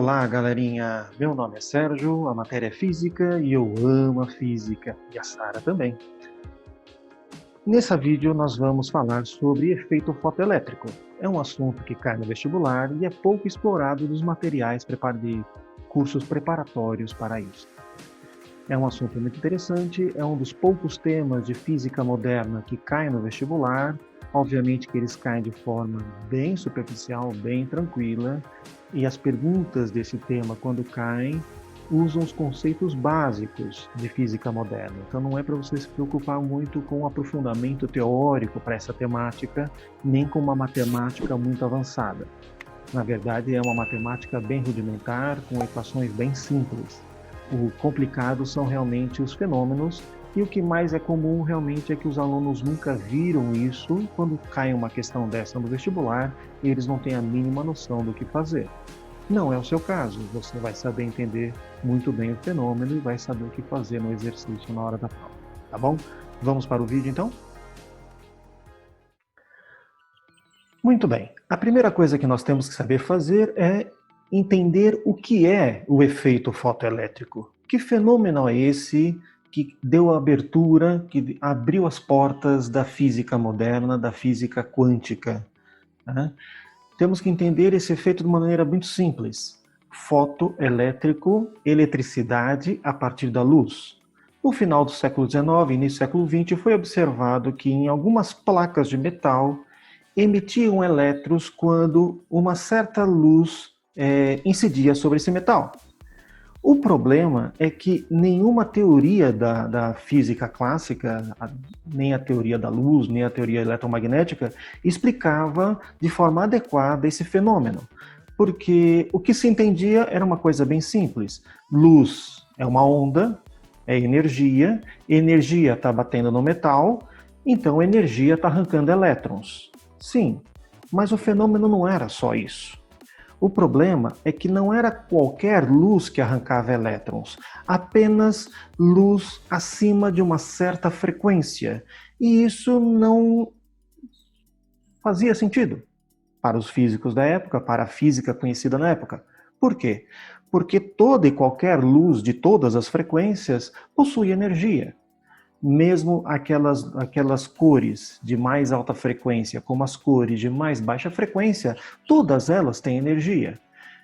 Olá, galerinha! Meu nome é Sérgio, a matéria é física e eu amo a física, e a Sara também. Nesse vídeo nós vamos falar sobre efeito fotoelétrico. É um assunto que cai no vestibular e é pouco explorado nos materiais de cursos preparatórios para isso. É um assunto muito interessante, é um dos poucos temas de física moderna que cai no vestibular. Obviamente que eles caem de forma bem superficial, bem tranquila, e as perguntas desse tema, quando caem, usam os conceitos básicos de física moderna. Então não é para você se preocupar muito com o aprofundamento teórico para essa temática, nem com uma matemática muito avançada. Na verdade, é uma matemática bem rudimentar, com equações bem simples. O complicado são realmente os fenômenos, e o que mais é comum realmente é que os alunos nunca viram isso quando cai uma questão dessa no vestibular e eles não têm a mínima noção do que fazer. Não é o seu caso, você vai saber entender muito bem o fenômeno e vai saber o que fazer no exercício na hora da prova, tá bom? Vamos para o vídeo então? Muito bem, a primeira coisa que nós temos que saber fazer é entender o que é o efeito fotoelétrico. Que fenômeno é esse que deu a abertura, que abriu as portas da física moderna, da física quântica, né? Temos que entender esse efeito de uma maneira muito simples. Fotoelétrico, eletricidade a partir da luz. No final do século XIX e início do século XX, foi observado que em algumas placas de metal emitiam elétrons quando uma certa luz incidia sobre esse metal. O problema é que nenhuma teoria da física clássica, nem a teoria da luz, nem a teoria eletromagnética, explicava de forma adequada esse fenômeno. Porque o que se entendia era uma coisa bem simples. Luz é uma onda, é energia está batendo no metal, então energia está arrancando elétrons. Sim, mas o fenômeno não era só isso. O problema é que não era qualquer luz que arrancava elétrons, apenas luz acima de uma certa frequência. E isso não fazia sentido para os físicos da época, para a física conhecida na época. Por quê? Porque toda e qualquer luz de todas as frequências possui energia. Mesmo aquelas cores de mais alta frequência, como as cores de mais baixa frequência, todas elas têm energia.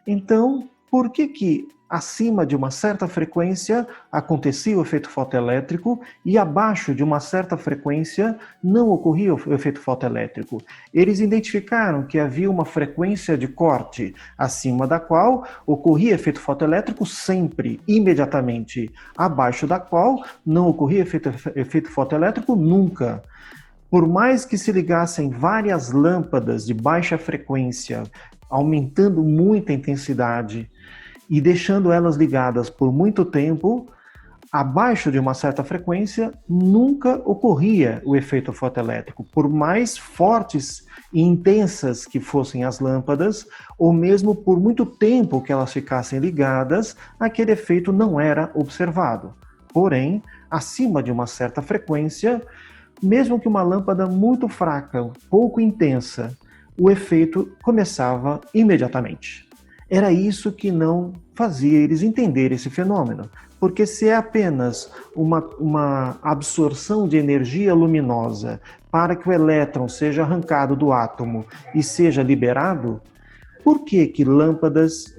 Então, por que acima de uma certa frequência acontecia o efeito fotoelétrico e abaixo de uma certa frequência não ocorria o efeito fotoelétrico? Eles identificaram que havia uma frequência de corte acima da qual ocorria efeito fotoelétrico sempre, imediatamente, abaixo da qual não ocorria efeito fotoelétrico nunca. Por mais que se ligassem várias lâmpadas de baixa frequência, aumentando muito a intensidade e deixando elas ligadas por muito tempo, abaixo de uma certa frequência, nunca ocorria o efeito fotoelétrico. Por mais fortes e intensas que fossem as lâmpadas, ou mesmo por muito tempo que elas ficassem ligadas, aquele efeito não era observado. Porém, acima de uma certa frequência, mesmo que uma lâmpada muito fraca, pouco intensa, o efeito começava imediatamente. Era isso que não fazia eles entenderem esse fenômeno, porque se é apenas uma absorção de energia luminosa para que o elétron seja arrancado do átomo e seja liberado, por que lâmpadas,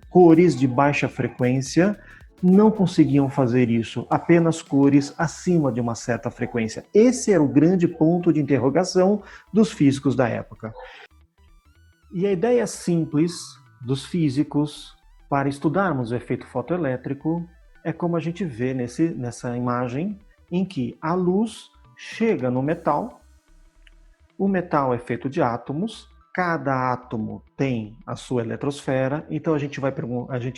cores de baixa frequência, não conseguiam fazer isso, apenas cores acima de uma certa frequência? Esse era o grande ponto de interrogação dos físicos da época. E a ideia simples dos físicos para estudarmos o efeito fotoelétrico é como a gente vê nessa imagem, em que a luz chega no metal, o metal é feito de átomos, cada átomo tem a sua eletrosfera, então a gente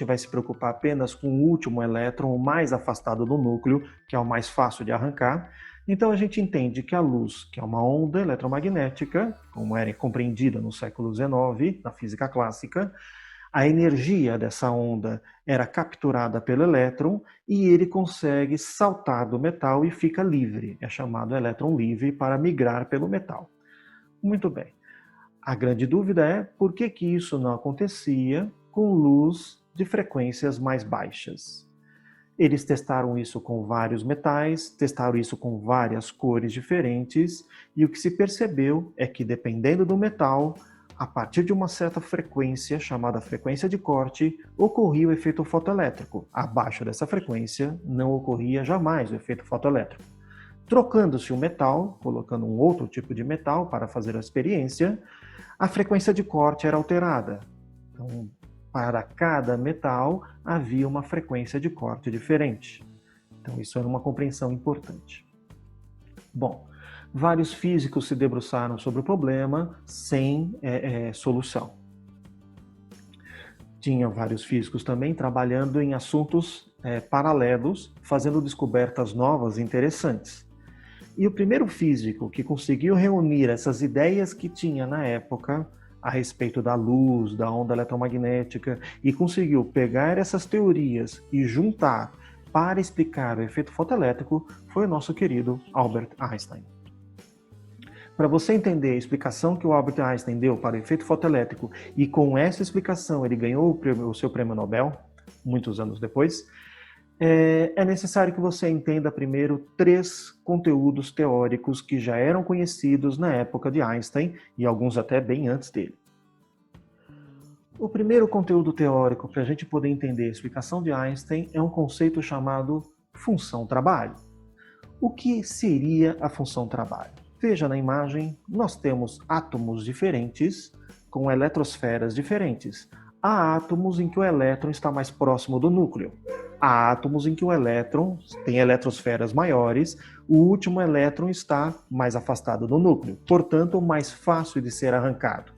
vai se preocupar apenas com o último elétron, o mais afastado do núcleo, que é o mais fácil de arrancar. Então a gente entende que a luz, que é uma onda eletromagnética, como era compreendida no século XIX, na física clássica, a energia dessa onda era capturada pelo elétron e ele consegue saltar do metal e fica livre. É chamado elétron livre para migrar pelo metal. Muito bem. A grande dúvida é por que isso não acontecia com luz de frequências mais baixas. Eles testaram isso com vários metais, testaram isso com várias cores diferentes, e o que se percebeu é que, dependendo do metal, a partir de uma certa frequência, chamada frequência de corte, ocorria o efeito fotoelétrico. Abaixo dessa frequência, não ocorria jamais o efeito fotoelétrico. Trocando-se o metal, colocando um outro tipo de metal para fazer a experiência, a frequência de corte era alterada. Então, para cada metal, havia uma frequência de corte diferente. Então, isso era uma compreensão importante. Bom, vários físicos se debruçaram sobre o problema sem solução. Tinha vários físicos também trabalhando em assuntos paralelos, fazendo descobertas novas e interessantes. E o primeiro físico que conseguiu reunir essas ideias que tinha na época a respeito da luz, da onda eletromagnética, e conseguiu pegar essas teorias e juntar para explicar o efeito fotoelétrico foi o nosso querido Albert Einstein. Para você entender a explicação que o Albert Einstein deu para o efeito fotoelétrico, e com essa explicação ele ganhou o seu prêmio Nobel, muitos anos depois, é necessário que você entenda primeiro 3 conteúdos teóricos que já eram conhecidos na época de Einstein e alguns até bem antes dele. O primeiro conteúdo teórico para a gente poder entender a explicação de Einstein é um conceito chamado função-trabalho. O que seria a função-trabalho? Veja na imagem, nós temos átomos diferentes com eletrosferas diferentes. Há átomos em que o elétron está mais próximo do núcleo. Há átomos em que o elétron tem eletrosferas maiores, o último elétron está mais afastado do núcleo, portanto, mais fácil de ser arrancado.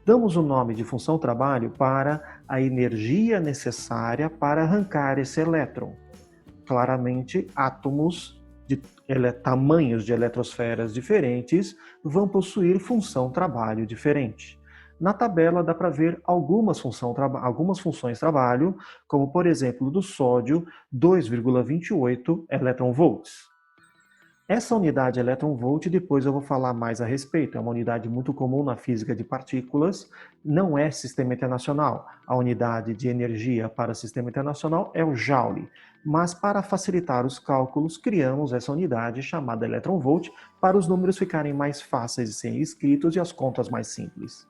Damos o nome de função-trabalho para a energia necessária para arrancar esse elétron. Claramente, átomos de tamanhos de eletrosferas diferentes vão possuir função-trabalho diferente. Na tabela dá para ver algumas funções trabalho, como por exemplo do sódio 2,28 elétron-volts. Essa unidade elétron-volt, depois eu vou falar mais a respeito, é uma unidade muito comum na física de partículas, não é sistema internacional. A unidade de energia para o sistema internacional é o Joule, mas para facilitar os cálculos, criamos essa unidade chamada elétron-volt para os números ficarem mais fáceis de serem escritos e as contas mais simples.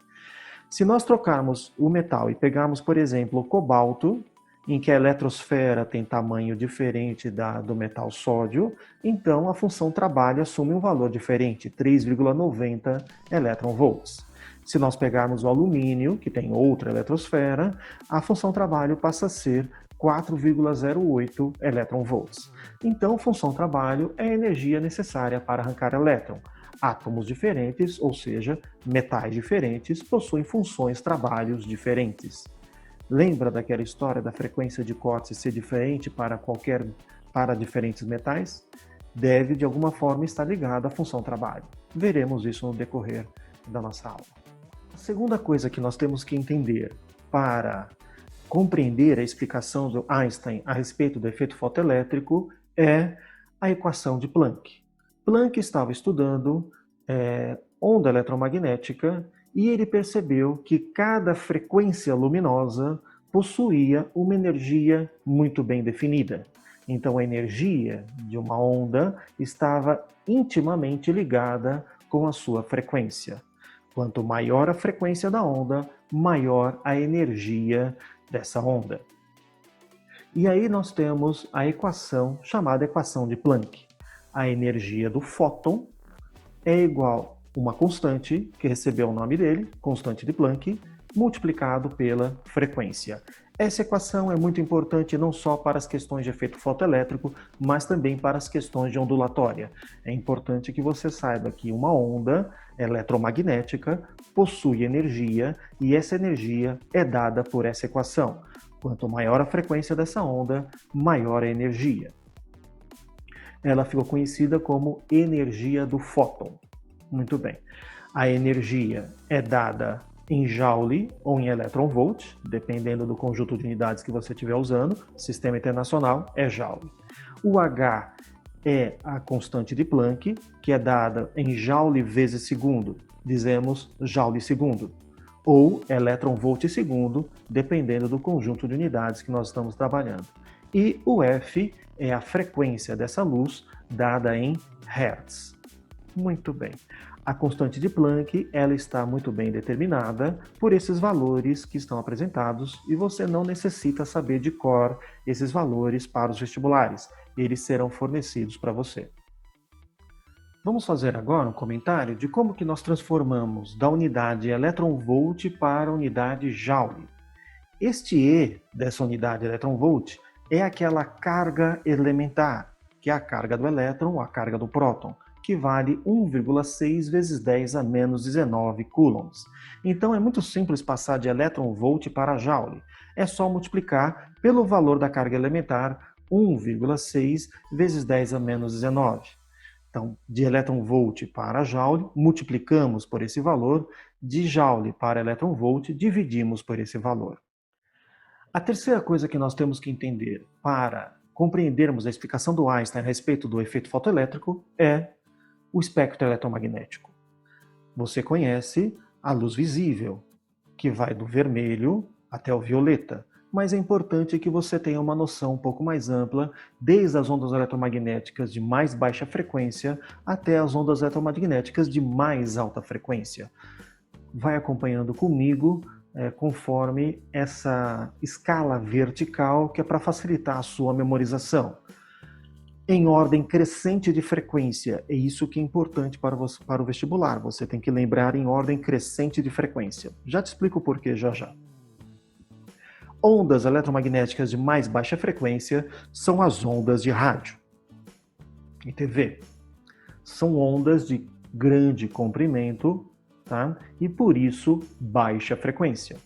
Se nós trocarmos o metal e pegarmos, por exemplo, o cobalto, em que a eletrosfera tem tamanho diferente do metal sódio, então a função trabalho assume um valor diferente, 3,90 elétron-volts. Se nós pegarmos o alumínio, que tem outra eletrosfera, a função trabalho passa a ser 4,08 elétron-volts. Então, função trabalho é a energia necessária para arrancar elétron. Átomos diferentes, ou seja, metais diferentes, possuem funções trabalhos diferentes. Lembra daquela história da frequência de corte ser diferente para diferentes metais? Deve, de alguma forma, estar ligada à função trabalho. Veremos isso no decorrer da nossa aula. A segunda coisa que nós temos que entender para compreender a explicação do Einstein a respeito do efeito fotoelétrico é a equação de Planck. Planck estava estudando onda eletromagnética e ele percebeu que cada frequência luminosa possuía uma energia muito bem definida. Então a energia de uma onda estava intimamente ligada com a sua frequência. Quanto maior a frequência da onda, maior a energia dessa onda. E aí nós temos a equação chamada equação de Planck. A energia do fóton é igual a uma constante, que recebeu o nome dele, constante de Planck, multiplicado pela frequência. Essa equação é muito importante não só para as questões de efeito fotoelétrico, mas também para as questões de ondulatória. É importante que você saiba que uma onda eletromagnética possui energia e essa energia é dada por essa equação. Quanto maior a frequência dessa onda, maior a energia. Ela ficou conhecida como energia do fóton. Muito bem. A energia é dada em Joule ou em elétron-volt, dependendo do conjunto de unidades que você estiver usando. Sistema internacional é Joule. O H é a constante de Planck, que é dada em Joule vezes segundo. Dizemos Joule segundo. ou elétron-volt segundo, dependendo do conjunto de unidades que nós estamos trabalhando. E o F é a frequência dessa luz dada em Hertz. Muito bem. A constante de Planck, ela está muito bem determinada por esses valores que estão apresentados e você não necessita saber de cor esses valores para os vestibulares. Eles serão fornecidos para você. Vamos fazer agora um comentário de como que nós transformamos da unidade elétron-volt para a unidade Joule. Este E dessa unidade elétron-volt é aquela carga elementar, que é a carga do elétron, a carga do próton, que vale 1,6 vezes 10 a menos 19 coulombs. Então é muito simples passar de elétron-volt para Joule. É só multiplicar pelo valor da carga elementar 1,6 vezes 10 a menos 19. Então, de elétron-volt para Joule, multiplicamos por esse valor, de Joule para elétron-volt, dividimos por esse valor. A terceira coisa que nós temos que entender para compreendermos a explicação do Einstein a respeito do efeito fotoelétrico é o espectro eletromagnético. Você conhece a luz visível, que vai do vermelho até o violeta, mas é importante que você tenha uma noção um pouco mais ampla, desde as ondas eletromagnéticas de mais baixa frequência até as ondas eletromagnéticas de mais alta frequência. Vai acompanhando comigo conforme essa escala vertical, que é para facilitar a sua memorização. Em ordem crescente de frequência, é isso que é importante para o vestibular. Você tem que lembrar em ordem crescente de frequência. Já te explico o porquê já já. Ondas eletromagnéticas de mais baixa frequência são as ondas de rádio e TV. São ondas de grande comprimento, tá? E por isso baixa frequência.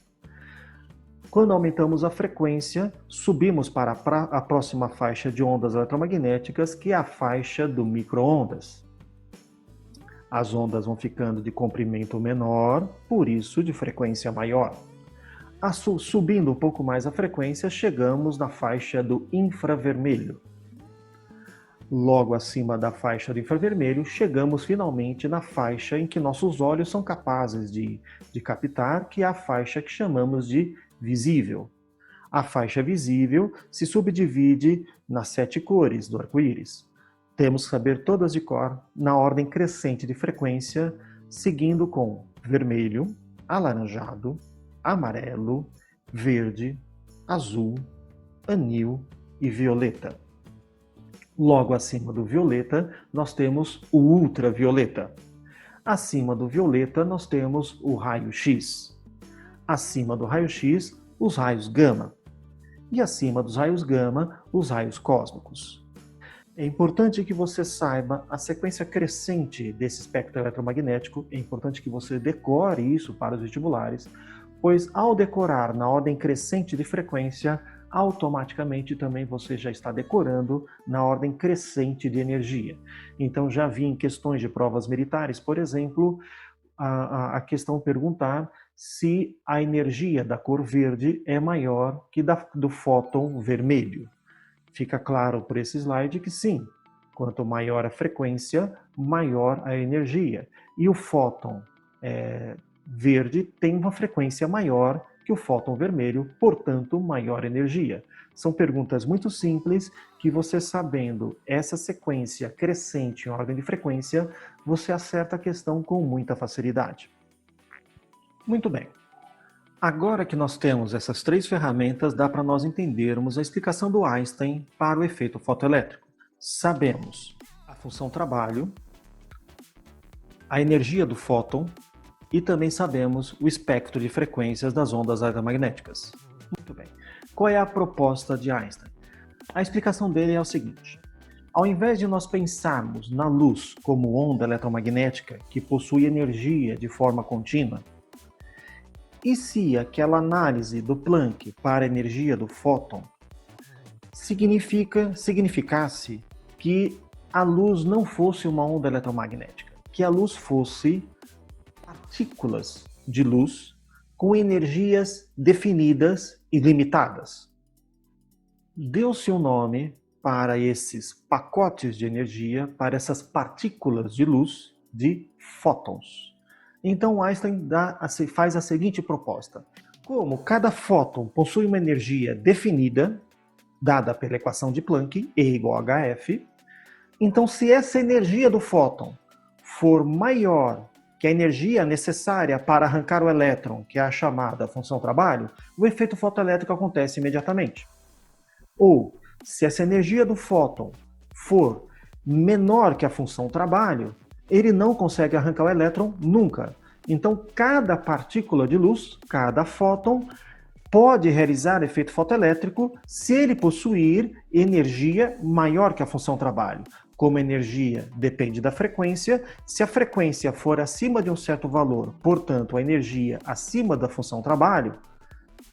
Quando aumentamos a frequência, subimos para a próxima faixa de ondas eletromagnéticas, que é a faixa do micro-ondas. As ondas vão ficando de comprimento menor, por isso de frequência maior. Subindo um pouco mais a frequência, chegamos na faixa do infravermelho. Logo acima da faixa do infravermelho, chegamos finalmente na faixa em que nossos olhos são capazes de captar, que é a faixa que chamamos de visível. A faixa visível se subdivide nas 7 cores do arco-íris. Temos que saber todas de cor, na ordem crescente de frequência, seguindo com vermelho, alaranjado, amarelo, verde, azul, anil e violeta. Logo acima do violeta, nós temos o ultravioleta. Acima do violeta, nós temos o raio-x. Acima do raio-x, os raios gama. E acima dos raios gama, os raios cósmicos. É importante que você saiba a sequência crescente desse espectro eletromagnético. É importante que você decore isso para os vestibulares, pois ao decorar na ordem crescente de frequência, automaticamente também você já está decorando na ordem crescente de energia. Então já vi em questões de provas militares, por exemplo, a questão perguntar se a energia da cor verde é maior que do fóton vermelho. Fica claro por esse slide que sim, quanto maior a frequência, maior a energia. E o fóton verde tem uma frequência maior que o fóton vermelho, portanto, maior energia. São perguntas muito simples que você sabendo essa sequência crescente em ordem de frequência, você acerta a questão com muita facilidade. Muito bem. Agora que nós temos essas 3 ferramentas, dá para nós entendermos a explicação do Einstein para o efeito fotoelétrico. Sabemos a função trabalho, a energia do fóton e também sabemos o espectro de frequências das ondas eletromagnéticas. Muito bem. Qual é a proposta de Einstein? A explicação dele é o seguinte: ao invés de nós pensarmos na luz como onda eletromagnética que possui energia de forma contínua, e se aquela análise do Planck para a energia do fóton significasse que a luz não fosse uma onda eletromagnética, que a luz fosse partículas de luz com energias definidas e limitadas. Deu-se um nome para esses pacotes de energia, para essas partículas de luz, de fótons. Então Einstein faz a seguinte proposta. Como cada fóton possui uma energia definida, dada pela equação de Planck, E igual a hf, então se essa energia do fóton for maior que a energia necessária para arrancar o elétron, que é a chamada função trabalho, o efeito fotoelétrico acontece imediatamente. Ou, se essa energia do fóton for menor que a função trabalho, ele não consegue arrancar o elétron nunca. Então, cada partícula de luz, cada fóton, pode realizar efeito fotoelétrico se ele possuir energia maior que a função trabalho. Como a energia depende da frequência, se a frequência for acima de um certo valor, portanto, a energia acima da função trabalho,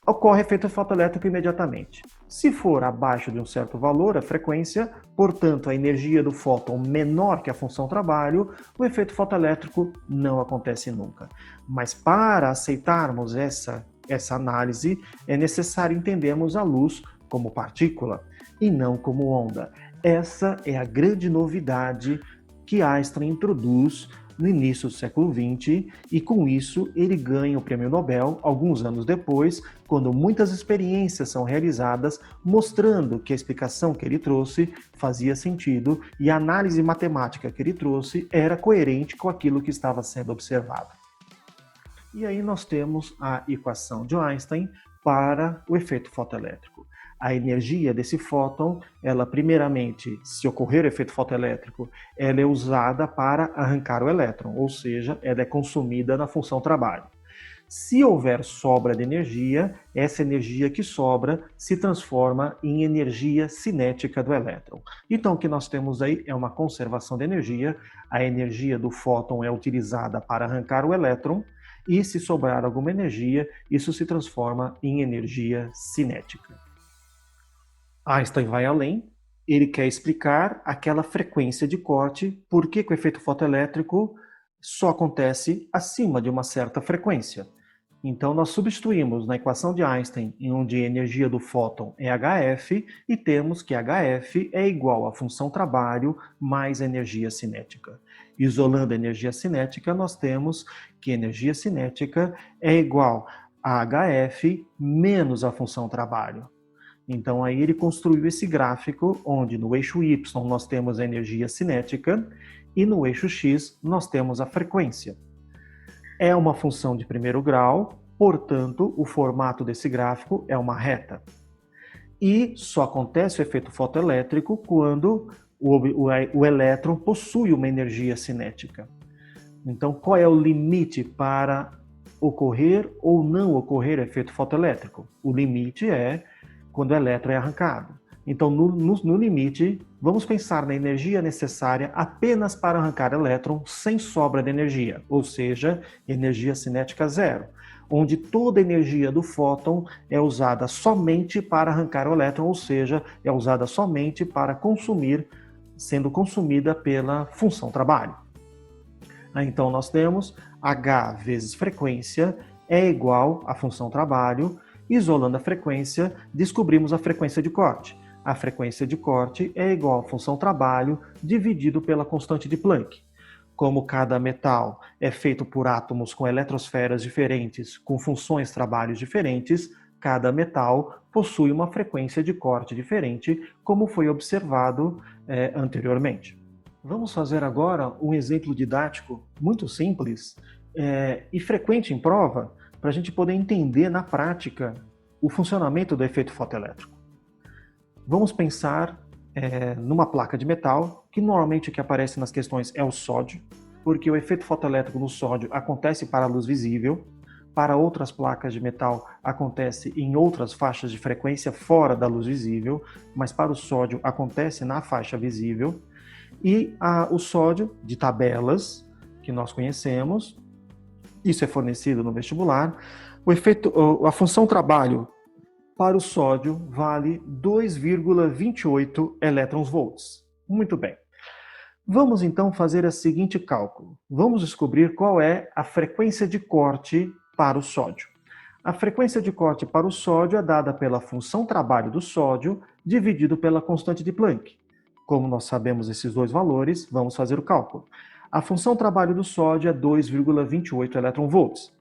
ocorre efeito fotoelétrico imediatamente. Se for abaixo de um certo valor, a frequência, portanto, a energia do fóton menor que a função trabalho, o efeito fotoelétrico não acontece nunca. Mas para aceitarmos essa análise, é necessário entendermos a luz como partícula e não como onda. Essa é a grande novidade que Einstein introduz no início do século XX, e com isso ele ganha o prêmio Nobel alguns anos depois, quando muitas experiências são realizadas mostrando que a explicação que ele trouxe fazia sentido e a análise matemática que ele trouxe era coerente com aquilo que estava sendo observado. E aí nós temos a equação de Einstein para o efeito fotoelétrico. A energia desse fóton, ela primeiramente, se ocorrer o efeito fotoelétrico, ela é usada para arrancar o elétron, ou seja, ela é consumida na função trabalho. Se houver sobra de energia, essa energia que sobra se transforma em energia cinética do elétron. Então, o que nós temos aí é uma conservação de energia, a energia do fóton é utilizada para arrancar o elétron, e se sobrar alguma energia, isso se transforma em energia cinética. Einstein vai além, ele quer explicar aquela frequência de corte, por que o efeito fotoelétrico só acontece acima de uma certa frequência. Então nós substituímos na equação de Einstein, onde a energia do fóton é hf, e temos que hf é igual à função trabalho mais a energia cinética. Isolando a energia cinética, nós temos que a energia cinética é igual a hf menos a função trabalho. Então aí ele construiu esse gráfico onde no eixo y nós temos a energia cinética e no eixo x nós temos a frequência. É uma função de primeiro grau, portanto o formato desse gráfico é uma reta. E só acontece o efeito fotoelétrico quando o elétron possui uma energia cinética. Então qual é o limite para ocorrer ou não ocorrer efeito fotoelétrico? O limite é quando o elétron é arrancado. Então, no limite, vamos pensar na energia necessária apenas para arrancar elétron sem sobra de energia, ou seja, energia cinética zero, onde toda a energia do fóton é usada somente para arrancar o elétron, ou seja, é usada somente para consumir, sendo consumida pela função trabalho. Então, nós temos H vezes frequência é igual à função trabalho. Isolando a frequência, descobrimos a frequência de corte. A frequência de corte é igual à função trabalho dividido pela constante de Planck. Como cada metal é feito por átomos com eletrosferas diferentes, com funções trabalhos diferentes, cada metal possui uma frequência de corte diferente, como foi observado anteriormente. Vamos fazer agora um exemplo didático muito simples e frequente em prova, para a gente poder entender na prática o funcionamento do efeito fotoelétrico. Vamos pensar numa placa de metal, que normalmente o que aparece nas questões é o sódio, porque o efeito fotoelétrico no sódio acontece para a luz visível, para outras placas de metal acontece em outras faixas de frequência fora da luz visível, mas para o sódio acontece na faixa visível, e o sódio de tabelas que nós conhecemos, isso é fornecido no vestibular. A função trabalho para o sódio vale 2,28 elétrons-volts. Muito bem. Vamos então fazer o seguinte cálculo. Vamos descobrir qual é a frequência de corte para o sódio. A frequência de corte para o sódio é dada pela função trabalho do sódio dividido pela constante de Planck. Como nós sabemos esses dois valores, vamos fazer o cálculo. A função trabalho do sódio é 2,28 elétron-volts.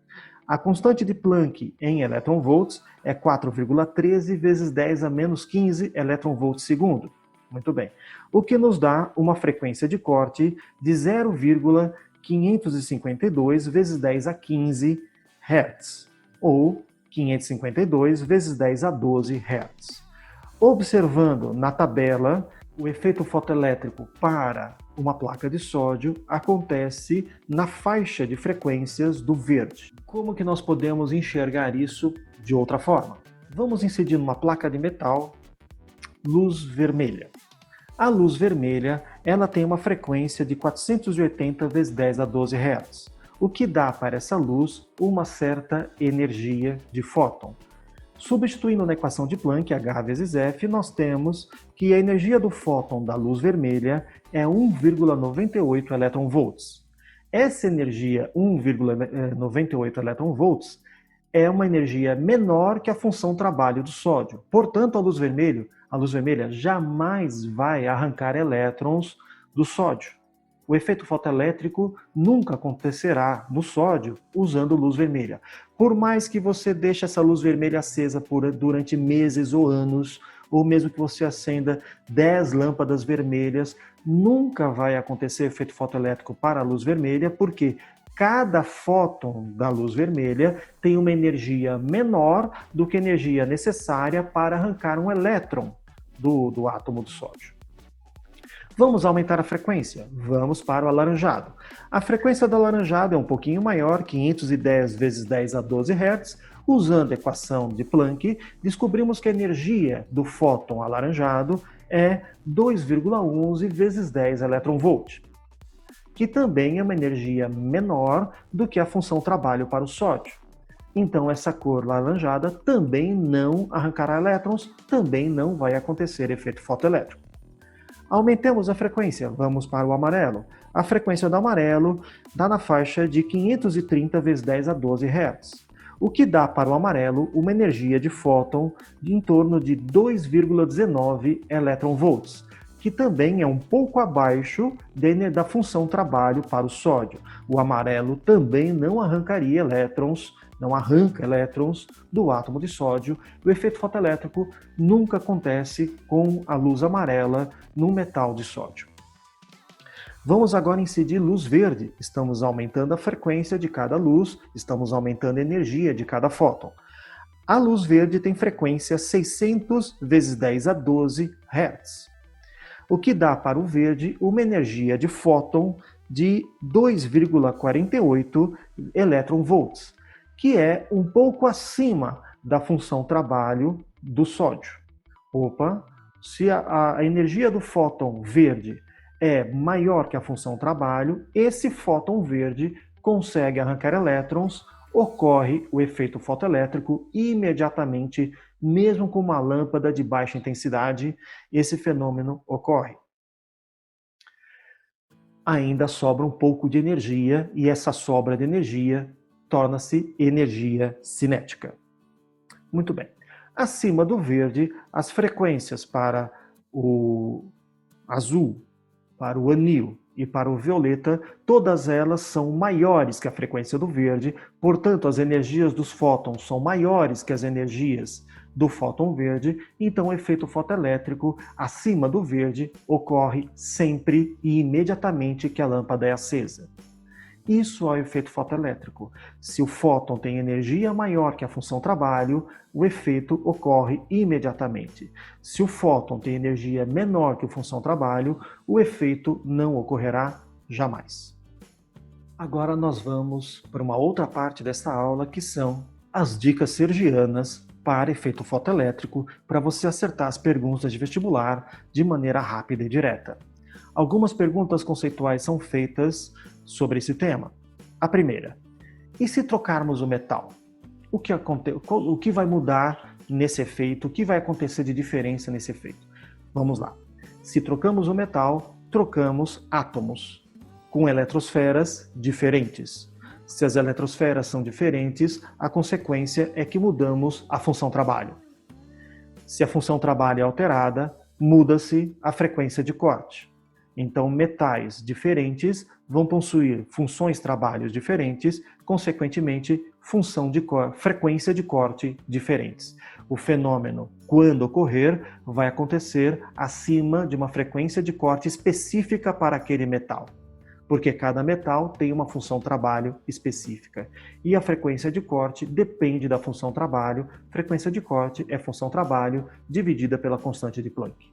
A constante de Planck em elétron-volts é 4,13 vezes 10 a menos 15 elétron-volts segundo. Muito bem. O que nos dá uma frequência de corte de 0,552 vezes 10 a 15 Hz, ou 552 vezes 10 a 12 Hz. Observando na tabela, o efeito fotoelétrico para uma placa de sódio acontece na faixa de frequências do verde. Como que nós podemos enxergar isso de outra forma? Vamos incidir numa placa de metal, luz vermelha. A luz vermelha, ela tem uma frequência de 480 vezes 10 a 12 Hz, o que dá para essa luz uma certa energia de fóton. Substituindo na equação de Planck, H vezes F, nós temos que a energia do fóton da luz vermelha é 1,98 elétron-volts. Essa energia, 1,98 elétron-volts, é uma energia menor que a função trabalho do sódio. Portanto, a luz vermelha jamais vai arrancar elétrons do sódio. O efeito fotoelétrico nunca acontecerá no sódio usando luz vermelha. Por mais que você deixe essa luz vermelha acesa durante meses ou anos, ou mesmo que você acenda 10 lâmpadas vermelhas, nunca vai acontecer efeito fotoelétrico para a luz vermelha, porque cada fóton da luz vermelha tem uma energia menor do que a energia necessária para arrancar um elétron do átomo do sódio. Vamos aumentar a frequência? Vamos para o alaranjado. A frequência do alaranjado é um pouquinho maior, 510 vezes 10 a 12 Hz. Usando a equação de Planck, descobrimos que a energia do fóton alaranjado é 2,11 vezes 10 elétron-volt, que também é uma energia menor do que a função trabalho para o sódio. Então, essa cor laranjada também não arrancará elétrons, também não vai acontecer efeito fotoelétrico. Aumentemos a frequência, vamos para o amarelo. A frequência do amarelo dá na faixa de 530 vezes 10 a 12 Hz, o que dá para o amarelo uma energia de fóton de em torno de 2,19 elétron-volts, que também é um pouco abaixo da função trabalho para o sódio. O amarelo também não arrancaria elétrons, não arranca elétrons do átomo de sódio. O efeito fotoelétrico nunca acontece com a luz amarela no metal de sódio. Vamos agora incidir luz verde. Estamos aumentando a frequência de cada luz, estamos aumentando a energia de cada fóton. A luz verde tem frequência 600 vezes 10 a 12 Hz, o que dá para o verde uma energia de fóton de 2,48 elétron-volts, que é um pouco acima da função trabalho do sódio. Se a energia do fóton verde é maior que a função trabalho, esse fóton verde consegue arrancar elétrons, ocorre o efeito fotoelétrico imediatamente, mesmo com uma lâmpada de baixa intensidade, esse fenômeno ocorre. Ainda sobra um pouco de energia, e essa sobra de energia torna-se energia cinética. Muito bem. Acima do verde, as frequências para o azul, para o anil e para o violeta, todas elas são maiores que a frequência do verde, portanto, as energias dos fótons são maiores que as energias do fóton verde, então o efeito fotoelétrico acima do verde ocorre sempre e imediatamente que a lâmpada é acesa. Isso é o efeito fotoelétrico. Se o fóton tem energia maior que a função trabalho, o efeito ocorre imediatamente. Se o fóton tem energia menor que a função trabalho, o efeito não ocorrerá jamais. Agora nós vamos para uma outra parte desta aula, que são as dicas sergianas para efeito fotoelétrico, para você acertar as perguntas de vestibular de maneira rápida e direta. Algumas perguntas conceituais são feitas sobre esse tema. A primeira: e se trocarmos o metal? O que vai mudar nesse efeito? O que vai acontecer de diferença nesse efeito? Vamos lá. Se trocamos o metal, trocamos átomos com eletrosferas diferentes. Se as eletrosferas são diferentes, a consequência é que mudamos a função trabalho. Se a função trabalho é alterada, muda-se a frequência de corte. Então, metais diferentes vão possuir funções, trabalhos diferentes, consequentemente, frequência de corte diferentes. O fenômeno, quando ocorrer, vai acontecer acima de uma frequência de corte específica para aquele metal, porque cada metal tem uma função trabalho específica. E a frequência de corte depende da função trabalho. Frequência de corte é função trabalho dividida pela constante de Planck.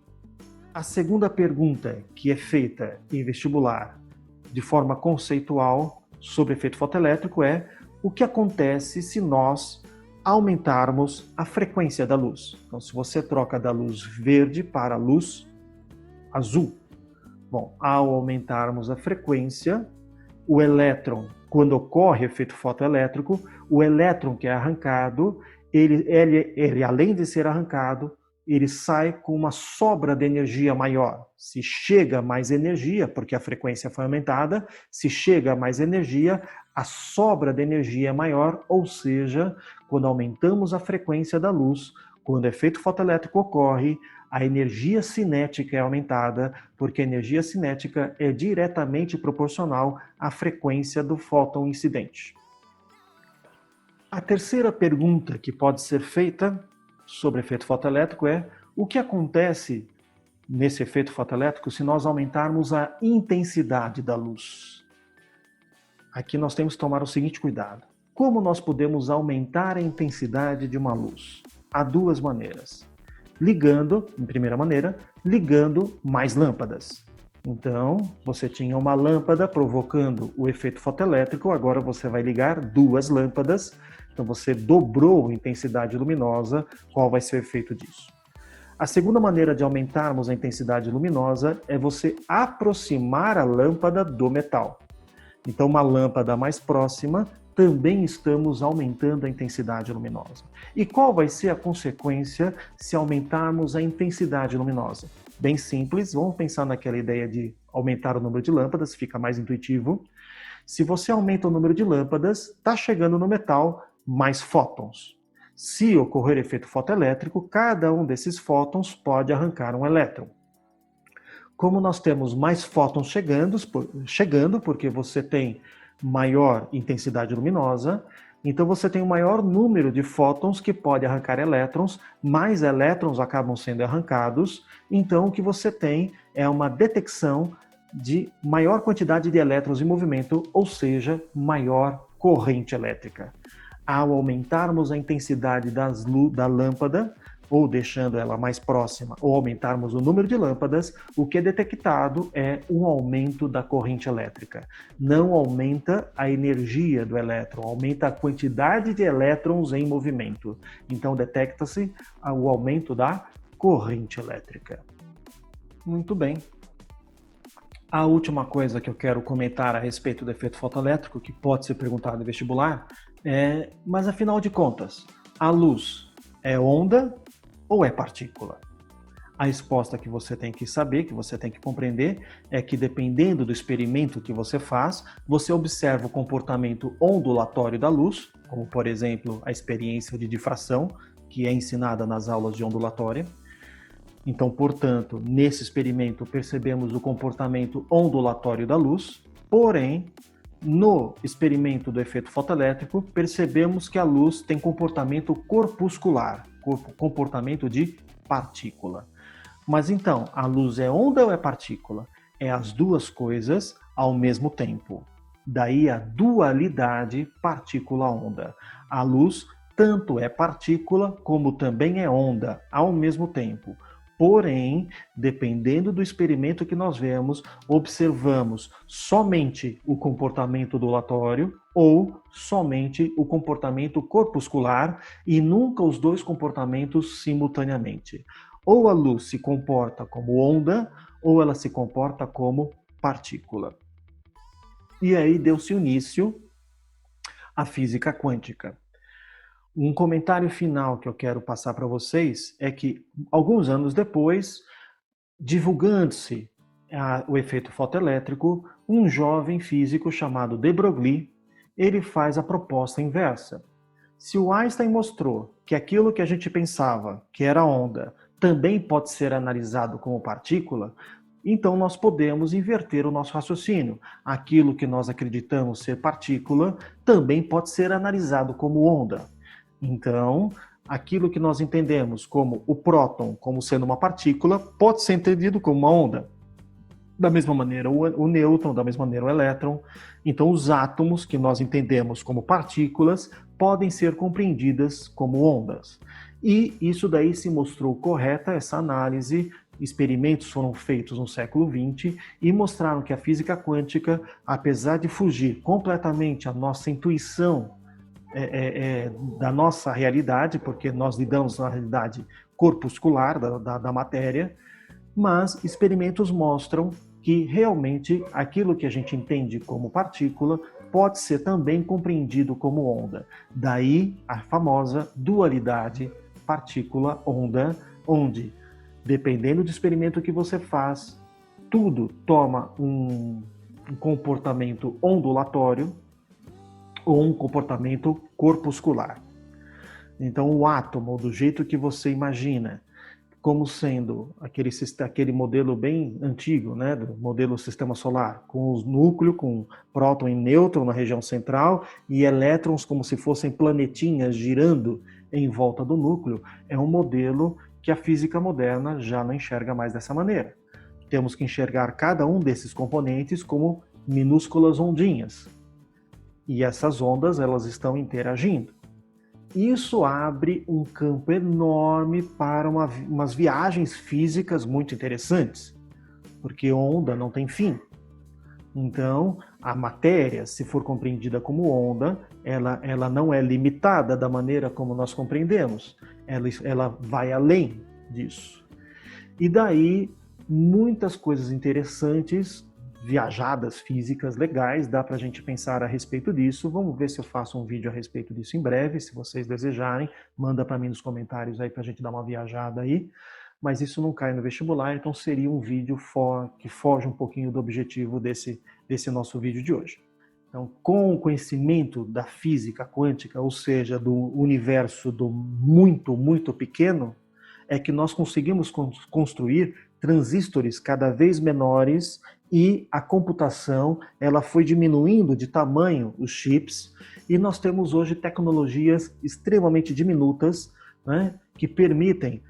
A segunda pergunta que é feita em vestibular de forma conceitual sobre efeito fotoelétrico é: o que acontece se nós aumentarmos a frequência da luz? Então, se você troca da luz verde para a luz azul, bom, ao aumentarmos a frequência, o elétron, quando ocorre efeito fotoelétrico, o elétron que é arrancado, ele além de ser arrancado, ele sai com uma sobra de energia maior. Se chega mais energia, porque a frequência foi aumentada, se chega mais energia, a sobra de energia é maior, ou seja, quando aumentamos a frequência da luz, quando o efeito fotoelétrico ocorre, a energia cinética é aumentada, porque a energia cinética é diretamente proporcional à frequência do fóton incidente. A terceira pergunta que pode ser feita sobre efeito fotoelétrico é: o que acontece nesse efeito fotoelétrico se nós aumentarmos a intensidade da luz? Aqui nós temos que tomar o seguinte cuidado. Como nós podemos aumentar a intensidade de uma luz? Há duas maneiras. Ligando, em primeira maneira, ligando mais lâmpadas. Então, você tinha uma lâmpada provocando o efeito fotoelétrico, agora você vai ligar duas lâmpadas. Então, você dobrou a intensidade luminosa. Qual vai ser o efeito disso? A segunda maneira de aumentarmos a intensidade luminosa é você aproximar a lâmpada do metal. Então, uma lâmpada mais próxima, também estamos aumentando a intensidade luminosa. E qual vai ser a consequência se aumentarmos a intensidade luminosa? Bem simples, vamos pensar naquela ideia de aumentar o número de lâmpadas, fica mais intuitivo. Se você aumenta o número de lâmpadas, está chegando no metal mais fótons. Se ocorrer efeito fotoelétrico, cada um desses fótons pode arrancar um elétron. Como nós temos mais fótons chegando, porque você tem maior intensidade luminosa, então você tem um maior número de fótons que pode arrancar elétrons, mais elétrons acabam sendo arrancados, então o que você tem é uma detecção de maior quantidade de elétrons em movimento, ou seja, maior corrente elétrica. Ao aumentarmos a intensidade da lâmpada, ou deixando ela mais próxima, ou aumentarmos o número de lâmpadas, o que é detectado é um aumento da corrente elétrica. Não aumenta a energia do elétron, aumenta a quantidade de elétrons em movimento. Então detecta-se o aumento da corrente elétrica. Muito bem. A última coisa que eu quero comentar a respeito do efeito fotoelétrico, que pode ser perguntado em vestibular, mas afinal de contas, a luz é onda ou é partícula? A resposta que você tem que saber, que você tem que compreender, é que dependendo do experimento que você faz, você observa o comportamento ondulatório da luz, como por exemplo a experiência de difração, que é ensinada nas aulas de ondulatória. Então, portanto, nesse experimento percebemos o comportamento ondulatório da luz, porém, no experimento do efeito fotoelétrico, percebemos que a luz tem comportamento corpuscular, comportamento de partícula. Mas então, a luz é onda ou é partícula? É as duas coisas ao mesmo tempo. Daí a dualidade partícula-onda. A luz tanto é partícula como também é onda ao mesmo tempo. Porém, dependendo do experimento que nós vemos, observamos somente o comportamento ondulatório ou somente o comportamento corpuscular e nunca os dois comportamentos simultaneamente. Ou a luz se comporta como onda ou ela se comporta como partícula. E aí deu-se início à física quântica. Um comentário final que eu quero passar para vocês é que, alguns anos depois, divulgando-se o efeito fotoelétrico, um jovem físico chamado de Broglie, ele faz a proposta inversa. Se o Einstein mostrou que aquilo que a gente pensava que era onda também pode ser analisado como partícula, Então nós podemos inverter o nosso raciocínio. Aquilo que nós acreditamos ser partícula também pode ser analisado como onda. Então, aquilo que nós entendemos como o próton como sendo uma partícula pode ser entendido como uma onda. Da mesma maneira o nêutron, da mesma maneira o elétron. Então os átomos que nós entendemos como partículas podem ser compreendidas como ondas. E isso daí se mostrou correta, essa análise. Experimentos foram feitos no século XX e mostraram que a física quântica, apesar de fugir completamente à nossa intuição da nossa realidade, porque nós lidamos na realidade corpuscular da matéria, mas experimentos mostram que realmente aquilo que a gente entende como partícula pode ser também compreendido como onda. Daí a famosa dualidade partícula-onda, onde, dependendo do experimento que você faz, tudo toma um comportamento ondulatório ou um comportamento corpuscular. Então o átomo, do jeito que você imagina, como sendo aquele modelo bem antigo, né, do modelo sistema solar, com os núcleos, com próton e nêutron na região central e elétrons como se fossem planetinhas girando em volta do núcleo, é um modelo que a física moderna já não enxerga mais dessa maneira. Temos que enxergar cada um desses componentes como minúsculas ondinhas. E essas ondas, elas estão interagindo. Isso abre um campo enorme para umas viagens físicas muito interessantes, porque onda não tem fim. Então, a matéria, se for compreendida como onda, ela não é limitada da maneira como nós compreendemos. Ela vai além disso. E daí, muitas coisas interessantes, viajadas físicas legais, dá para a gente pensar a respeito disso. Vamos ver se eu faço um vídeo a respeito disso em breve, se vocês desejarem, manda para mim nos comentários aí para a gente dar uma viajada aí. Mas isso não cai no vestibular, então seria um vídeo que foge um pouquinho do objetivo desse nosso vídeo de hoje. Então, com o conhecimento da física quântica, ou seja, do universo do muito, muito pequeno, é que nós conseguimos construir transistores cada vez menores e a computação ela foi diminuindo de tamanho, os chips, e nós temos hoje tecnologias extremamente diminutas, né, que permitem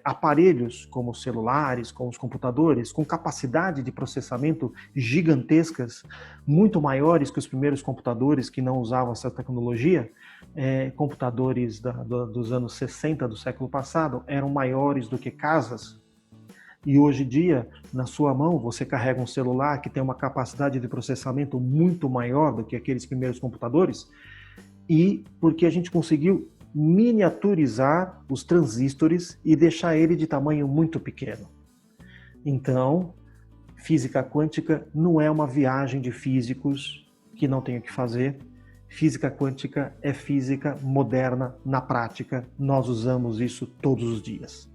aparelhos como os celulares, como os computadores, com capacidade de processamento gigantescas, muito maiores que os primeiros computadores que não usavam essa tecnologia. Computadores dos anos 60 do século passado eram maiores do que casas. E hoje em dia, na sua mão, você carrega um celular que tem uma capacidade de processamento muito maior do que aqueles primeiros computadores, e porque a gente conseguiu miniaturizar os transistores e deixar ele de tamanho muito pequeno. Então, física quântica não é uma viagem de físicos que não tem o que fazer. Física quântica é física moderna na prática. Nós usamos isso todos os dias.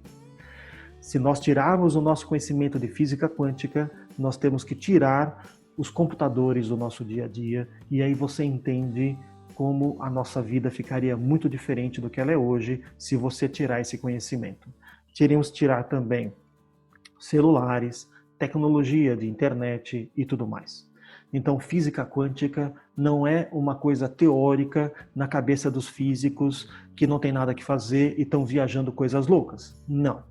Se nós tirarmos o nosso conhecimento de física quântica, nós temos que tirar os computadores do nosso dia a dia, e aí você entende como a nossa vida ficaria muito diferente do que ela é hoje se você tirar esse conhecimento. Teríamos que tirar também celulares, tecnologia de internet e tudo mais. Então, física quântica não é uma coisa teórica na cabeça dos físicos que não tem nada que fazer e estão viajando coisas loucas. Não.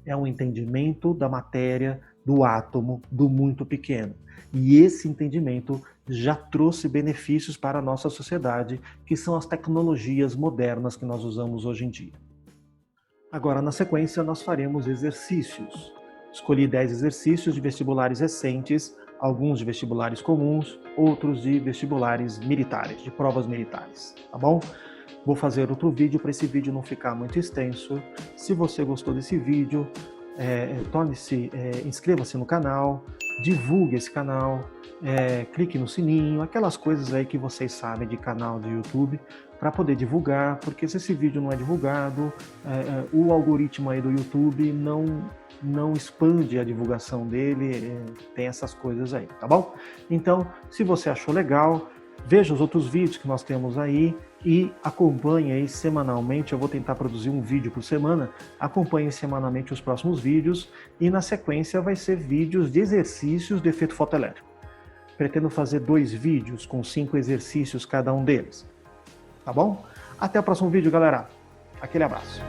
É um entendimento da matéria, do átomo, do muito pequeno. E esse entendimento já trouxe benefícios para a nossa sociedade, que são as tecnologias modernas que nós usamos hoje em dia. Agora, na sequência, nós faremos exercícios. Escolhi 10 exercícios de vestibulares recentes, alguns de vestibulares comuns, outros de vestibulares militares, de provas militares, tá bom? Vou fazer outro vídeo para esse vídeo não ficar muito extenso. Se você gostou desse vídeo, inscreva-se no canal, divulgue esse canal, clique no sininho, aquelas coisas aí que vocês sabem de canal de YouTube, para poder divulgar, porque se esse vídeo não é divulgado, o algoritmo aí do YouTube não expande a divulgação dele, tem essas coisas aí, tá bom? Então, se você achou legal, veja os outros vídeos que nós temos aí, e acompanhe aí semanalmente. Eu vou tentar produzir um vídeo por semana. Acompanhe semanalmente os próximos vídeos e na sequência vai ser vídeos de exercícios de efeito fotoelétrico. Pretendo fazer 2 vídeos com 5 exercícios cada um deles. Tá bom? Até o próximo vídeo, galera. Aquele abraço.